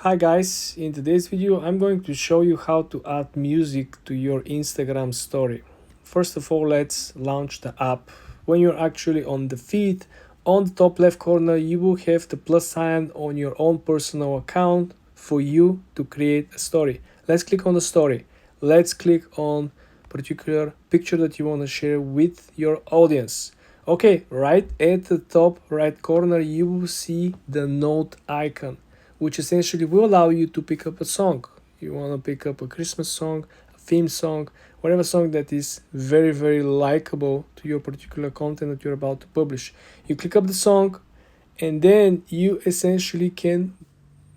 Hi guys, in today's video I'm going to show you how to add music to your Instagram story. First of all, let's launch the app. When you're actually on the feed, on the top left corner you will have the plus sign on your own personal account for you to create a story. Let's click on the story. Let's click on particular picture that you want to share with your audience. Okay, right at the top right corner you will see the note icon, which essentially will allow you to pick up a song. You want to pick up a Christmas song, a theme song, whatever song that is very, very likable to your particular content that you're about to publish. You click up the song, and then you essentially can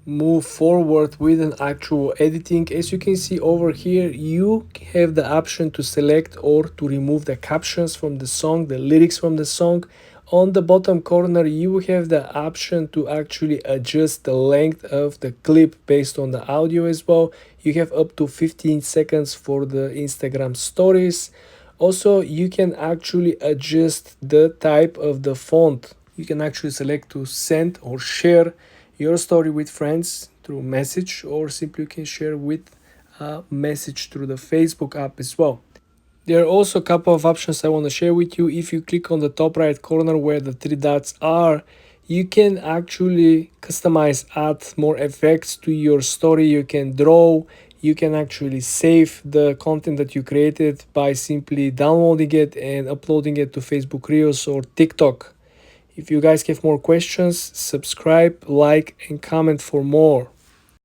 move forward with an actual editing. As you can see over here, you have the option to select or to remove the captions from the song, the lyrics from the song. On the bottom corner you have the option to actually adjust the length of the clip based on the audio as well. You have up to 15 seconds for the Instagram stories. Also, you can actually adjust the type of the font. You can actually select to send or share your story with friends through message, or simply you can share with a message through the Facebook app as well. There are also a couple of options I want to share with you. If you click on the top right corner where the three dots are, you can actually customize, add more effects to your story. You can draw, you can actually save the content that you created by simply downloading it and uploading it to Facebook Reels or TikTok. If you guys have more questions, subscribe, like, and comment for more.